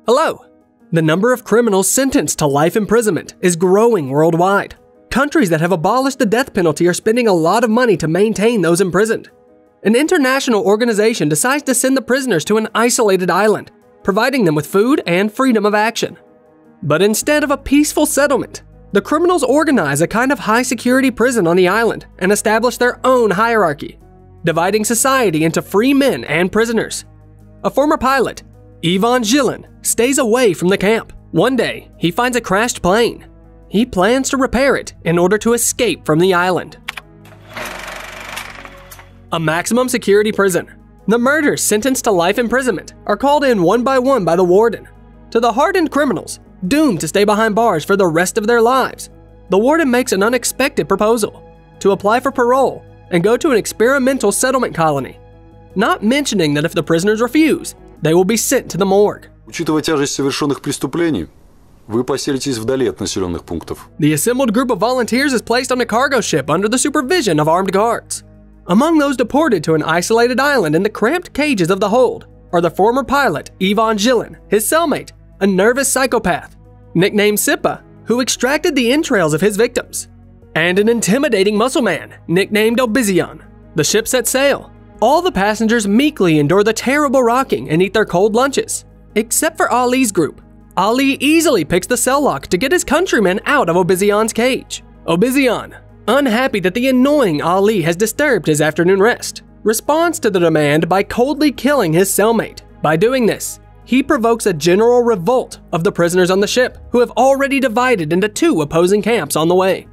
Hello! The number of criminals sentenced to life imprisonment is growing worldwide. Countries that have abolished the death penalty are spending a lot of money to maintain those imprisoned. An international organization decides to send the prisoners to an isolated island, providing them with food and freedom of action. But instead of a peaceful settlement, the criminals organize a kind of high-security prison on the island and establish their own hierarchy, dividing society into free men and prisoners. A former pilot, Ivan Gilin, stays away from the camp. One day, he finds a crashed plane. He plans to repair it in order to escape from the island. A maximum security prison. The murderers sentenced to life imprisonment are called in one by the warden. To the hardened criminals, doomed to stay behind bars for the rest of their lives, the warden makes an unexpected proposal to apply for parole and go to an experimental settlement colony, not mentioning that if the prisoners refuse, they will be sent to the morgue. Учитывая тяжесть совершенных преступлений, вы поселитесь вдали от населенных пунктов. The assembled group of volunteers is placed on a cargo ship under the supervision of armed guards. Among those deported to an isolated island in the cramped cages of the hold are the former pilot Ivan Gilin, his cellmate, a nervous psychopath, nicknamed Sipa, who extracted the entrails of his victims, and an intimidating muscle man, nicknamed Obizian. The ship sets sail. All the passengers meekly endure the terrible rocking and eat their cold lunches, except for Ali's group. Ali easily picks the cell lock to get his countrymen out of Obizian's cage. Obizian, unhappy that the annoying Ali has disturbed his afternoon rest, responds to the demand by coldly killing his cellmate. By doing this, he provokes a general revolt of the prisoners on the ship, who have already divided into two opposing camps on the way.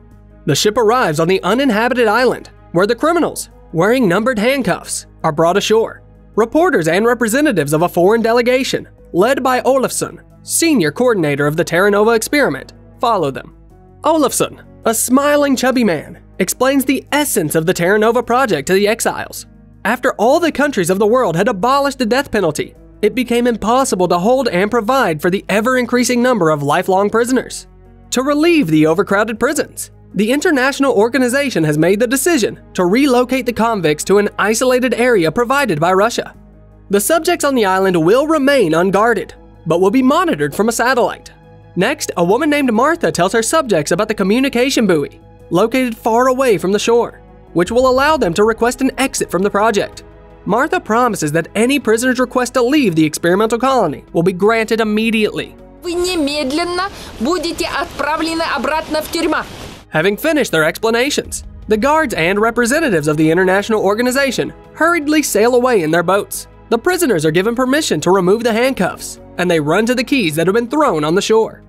The ship arrives on the uninhabited island, where the criminals, wearing numbered handcuffs, are brought ashore. Reporters and representatives of a foreign delegation, led by Olafsson, senior coordinator of the Terra Nova experiment, follow them. Olafsson, a smiling chubby man, explains the essence of the Terra Nova project to the exiles. After all the countries of the world had abolished the death penalty, it became impossible to hold and provide for the ever-increasing number of lifelong prisoners. To relieve the overcrowded prisons, the international organization has made the decision to relocate the convicts to an isolated area provided by Russia. The subjects on the island will remain unguarded, but will be monitored from a satellite. Next, a woman named Martha tells her subjects about the communication buoy, located far away from the shore, which will allow them to request an exit from the project. Martha promises that any prisoner's request to leave the experimental colony will be granted immediately. Вы немедленно будете отправлены обратно в тюрьму. Having finished their explanations, the guards and representatives of the international organization hurriedly sail away in their boats. The prisoners are given permission to remove the handcuffs, and they run to the keys that have been thrown on the shore.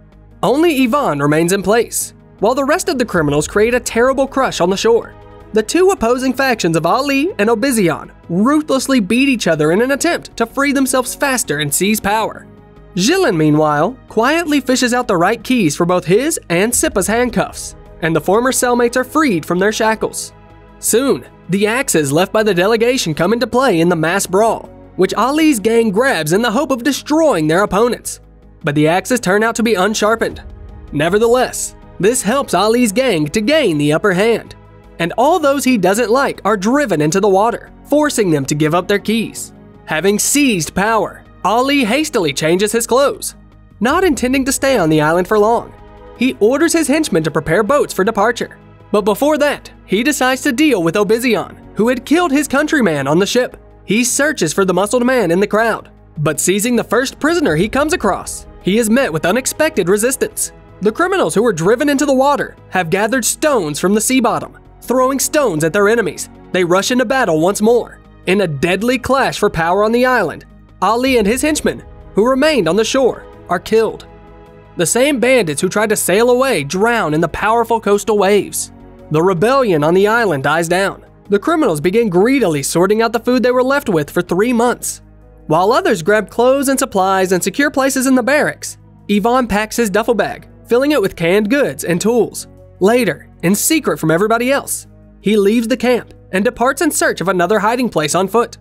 Only Ivan remains in place, while the rest of the criminals create a terrible crush on the shore. The two opposing factions of Ali and Obizian ruthlessly beat each other in an attempt to free themselves faster and seize power. Gilin, meanwhile, quietly fishes out the right keys for both his and Sipa's handcuffs, and the former cellmates are freed from their shackles. Soon, the axes left by the delegation come into play in the mass brawl, which Ali's gang grabs in the hope of destroying their opponents. But the axes turn out to be unsharpened. Nevertheless, this helps Ali's gang to gain the upper hand, and all those he doesn't like are driven into the water, forcing them to give up their keys. Having seized power, Ali hastily changes his clothes, not intending to stay on the island for long. He orders his henchmen to prepare boats for departure. But before that, he decides to deal with Obizian, who had killed his countryman on the ship. He searches for the muscled man in the crowd, but seizing the first prisoner he comes across, he is met with unexpected resistance. The criminals who were driven into the water have gathered stones from the sea bottom. Throwing stones at their enemies, they rush into battle once more. In a deadly clash for power on the island, Ali and his henchmen, who remained on the shore, are killed. The same bandits who tried to sail away drown in the powerful coastal waves. The rebellion on the island dies down. The criminals begin greedily sorting out the food they were left with for 3 months. While others grab clothes and supplies and secure places in the barracks, Ivan packs his duffel bag, filling it with canned goods and tools. Later, in secret from everybody else, he leaves the camp and departs in search of another hiding place on foot.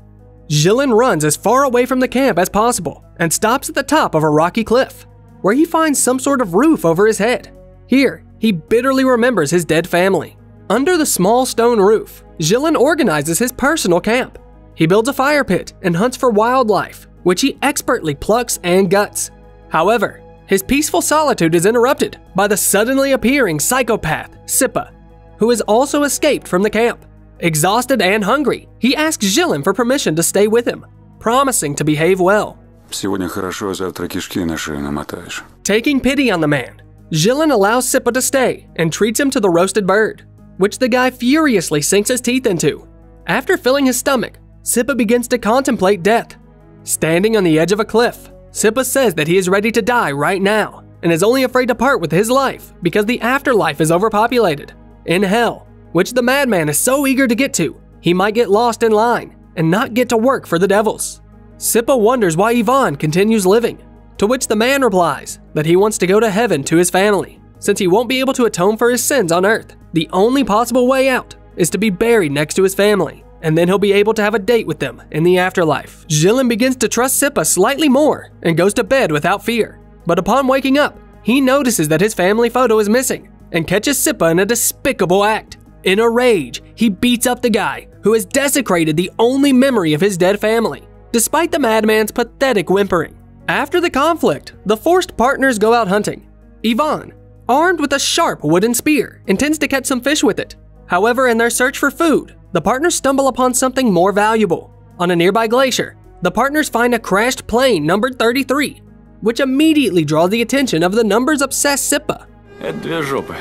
Gilin runs as far away from the camp as possible and stops at the top of a rocky cliff, where he finds some sort of roof over his head. Here, he bitterly remembers his dead family. Under the small stone roof, Gilin organizes his personal camp. He builds a fire pit and hunts for wildlife, which he expertly plucks and guts. However, his peaceful solitude is interrupted by the suddenly appearing psychopath, Sippa, who has also escaped from the camp. Exhausted and hungry, he asks Jilin for permission to stay with him, promising to behave well. Сегодня хорошо, а завтра кишки на шею намотаешь. Taking pity on the man, Jilin allows Sippa to stay and treats him to the roasted bird, which the guy furiously sinks his teeth into. After filling his stomach, Sippa begins to contemplate death. Standing on the edge of a cliff, Sippa says that he is ready to die right now and is only afraid to part with his life because the afterlife is overpopulated. In hell, which the madman is so eager to get to, he might get lost in line and not get to work for the devils. Sippa wonders why Ivan continues living, to which the man replies that he wants to go to heaven to his family. Since he won't be able to atone for his sins on earth, the only possible way out is to be buried next to his family, and then he'll be able to have a date with them in the afterlife. Jilin begins to trust Sippa slightly more and goes to bed without fear. But upon waking up, he notices that his family photo is missing and catches Sippa in a despicable act. In a rage, he beats up the guy who has desecrated the only memory of his dead family, despite the madman's pathetic whimpering. After the conflict, the forced partners go out hunting. Ivan, armed with a sharp wooden spear, intends to catch some fish with it. However, in their search for food, the partners stumble upon something more valuable. On a nearby glacier, the partners find a crashed plane numbered 33, which immediately draws the attention of the numbers-obsessed Sippa. Это две жопы.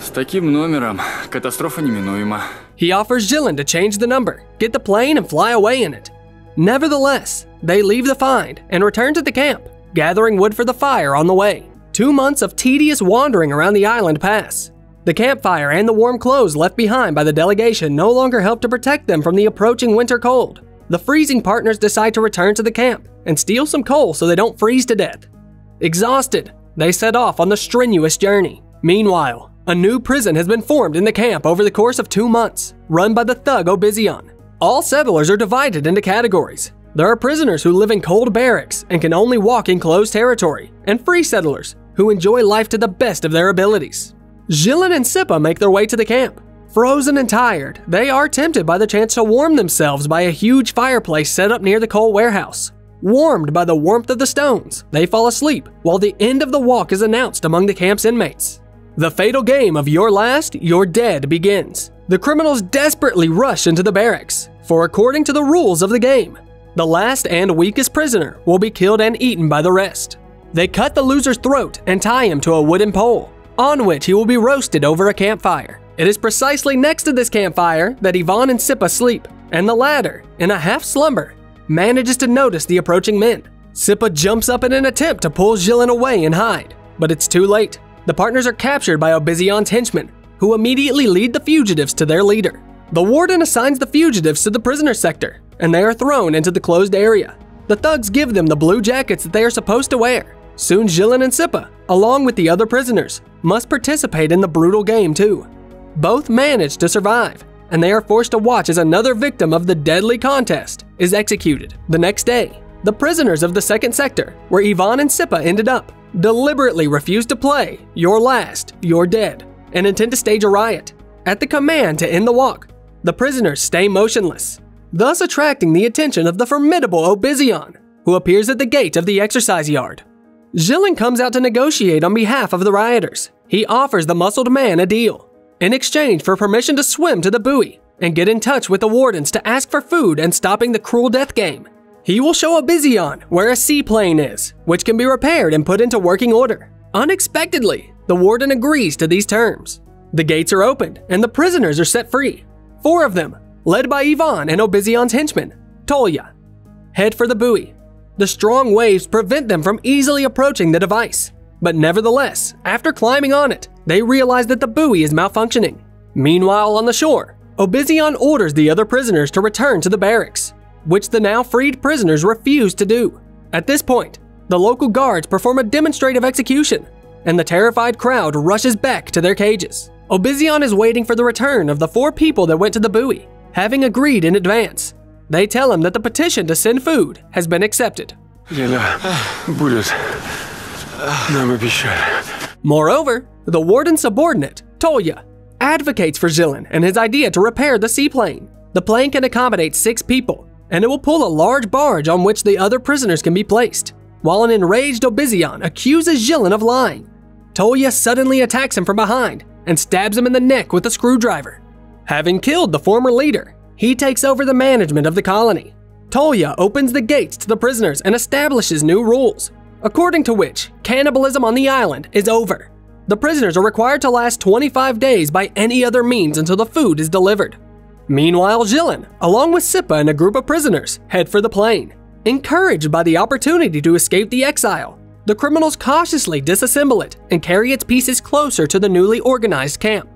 С таким номером катастрофа неминуема. He offers Jilin to change the number, get the plane, and fly away in it. Nevertheless, they leave the find and return to the camp, gathering wood for the fire on the way. 2 months of tedious wandering around the island pass. The campfire and the warm clothes left behind by the delegation no longer help to protect them from the approaching winter cold. The freezing partners decide to return to the camp and steal some coal so they don't freeze to death. Exhausted, they set off on the strenuous journey. Meanwhile, a new prison has been formed in the camp over the course of 2 months, run by the thug Obizion. All settlers are divided into categories. There are prisoners who live in cold barracks and can only walk in closed territory, and free settlers who enjoy life to the best of their abilities. Jilin and Sippa make their way to the camp. Frozen and tired, they are tempted by the chance to warm themselves by a huge fireplace set up near the coal warehouse. Warmed by the warmth of the stones, they fall asleep while the end of the walk is announced among the camp's inmates. The fatal game of You're Last, You're Dead begins. The criminals desperately rush into the barracks, for according to the rules of the game, the last and weakest prisoner will be killed and eaten by the rest. They cut the loser's throat and tie him to a wooden pole, on which he will be roasted over a campfire. It is precisely next to this campfire that Ivan and Sippa sleep, and the latter, in a half-slumber, manages to notice the approaching men. Sippa jumps up in an attempt to pull Jilin away and hide, but it's too late. The partners are captured by Obizion's henchmen, who immediately lead the fugitives to their leader. The warden assigns the fugitives to the prisoner sector, and they are thrown into the closed area. The thugs give them the blue jackets that they are supposed to wear. Soon Jilin and Sippa, along with the other prisoners, must participate in the brutal game too. Both manage to survive, and they are forced to watch as another victim of the deadly contest is executed. The next day, the prisoners of the second sector, where Ivan and Sippa ended up, deliberately refuse to play You're Last, You're Dead, and intend to stage a riot. At the command to end the walk, the prisoners stay motionless, thus attracting the attention of the formidable Obizion, who appears at the gate of the exercise yard. Jilin comes out to negotiate on behalf of the rioters. He offers the muscled man a deal, in exchange for permission to swim to the buoy and get in touch with the wardens to ask for food and stopping the cruel death game. He will show Obizion where a seaplane is, which can be repaired and put into working order. Unexpectedly, the warden agrees to these terms. The gates are opened and the prisoners are set free. 4 of them, led by Ivan and Obizion's henchman, Tolya, head for the buoy. The strong waves prevent them from easily approaching the device, but nevertheless, after climbing on it, they realize that the buoy is malfunctioning. Meanwhile, on the shore, Obizion orders the other prisoners to return to the barracks, which the now freed prisoners refuse to do. At this point, the local guards perform a demonstrative execution, and the terrified crowd rushes back to their cages. Obizion is waiting for the return of the 4 people that went to the buoy, having agreed in advance. They tell him that the petition to send food has been accepted. Moreover, the warden's subordinate, Tolya, advocates for Jilin and his idea to repair the seaplane. The plane can accommodate 6 people, and it will pull a large barge on which the other prisoners can be placed. while an enraged Obizion accuses Jilin of lying. Tolya suddenly attacks him from behind and stabs him in the neck with a screwdriver. Having killed the former leader, he takes over the management of the colony. Tolya opens the gates to the prisoners and establishes new rules, according to which cannibalism on the island is over. The prisoners are required to last 25 days by any other means until the food is delivered. Meanwhile, Jilin, along with Sippa and a group of prisoners, head for the plane. Encouraged by the opportunity to escape the exile, the criminals cautiously disassemble it and carry its pieces closer to the newly organized camp.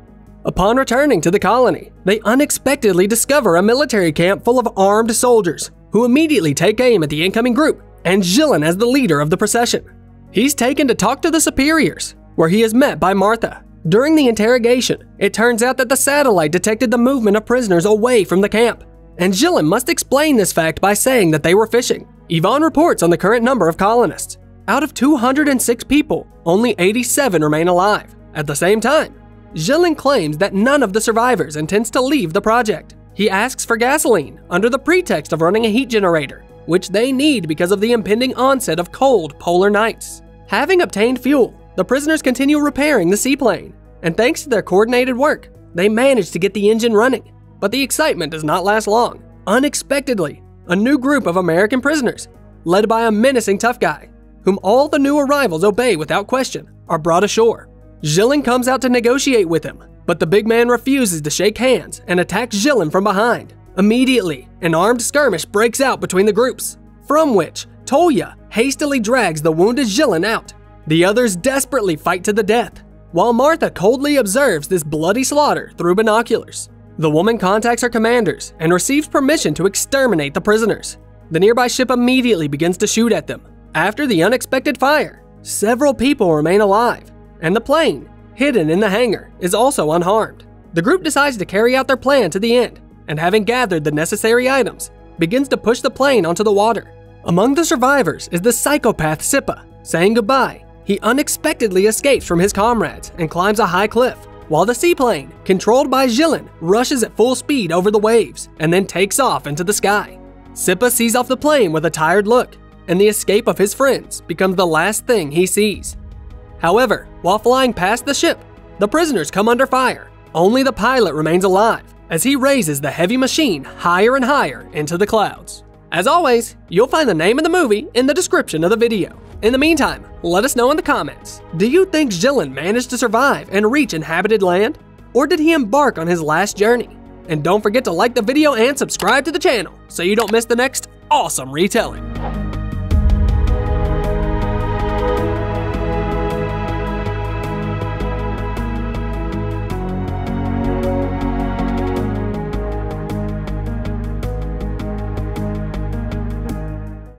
Upon returning to the colony, they unexpectedly discover a military camp full of armed soldiers, who immediately take aim at the incoming group, and Jilin as the leader of the procession. He's taken to talk to the superiors, where he is met by Martha. During the interrogation, it turns out that the satellite detected the movement of prisoners away from the camp, and Jilin must explain this fact by saying that they were fishing. Yvonne reports on the current number of colonists. Out of 206 people, only 87 remain alive. At the same time, Jilin claims that none of the survivors intends to leave the project. He asks for gasoline under the pretext of running a heat generator, which they need because of the impending onset of cold polar nights. Having obtained fuel, the prisoners continue repairing the seaplane, and thanks to their coordinated work, they manage to get the engine running. But the excitement does not last long. Unexpectedly, a new group of American prisoners, led by a menacing tough guy, whom all the new arrivals obey without question, are brought ashore. Jilin comes out to negotiate with him, but the big man refuses to shake hands and attacks Jilin from behind. Immediately, an armed skirmish breaks out between the groups, from which Tolya hastily drags the wounded Jilin out. The others desperately fight to the death, while Martha coldly observes this bloody slaughter through binoculars. The woman contacts her commanders and receives permission to exterminate the prisoners. The nearby ship immediately begins to shoot at them. After the unexpected fire, several people remain alive, and the plane, hidden in the hangar, is also unharmed. The group decides to carry out their plan to the end, and having gathered the necessary items, begins to push the plane onto the water. Among the survivors is the psychopath Sippa. Saying goodbye, he unexpectedly escapes from his comrades and climbs a high cliff, while the seaplane, controlled by Jilin, rushes at full speed over the waves and then takes off into the sky. Sippa sees off the plane with a tired look, and the escape of his friends becomes the last thing he sees. However, while flying past the ship, the prisoners come under fire. Only the pilot remains alive as he raises the heavy machine higher and higher into the clouds. As always, you'll find the name of the movie in the description of the video. In the meantime, let us know in the comments, do you think Jilin managed to survive and reach inhabited land? Or did he embark on his last journey? And don't forget to like the video and subscribe to the channel so you don't miss the next awesome retelling.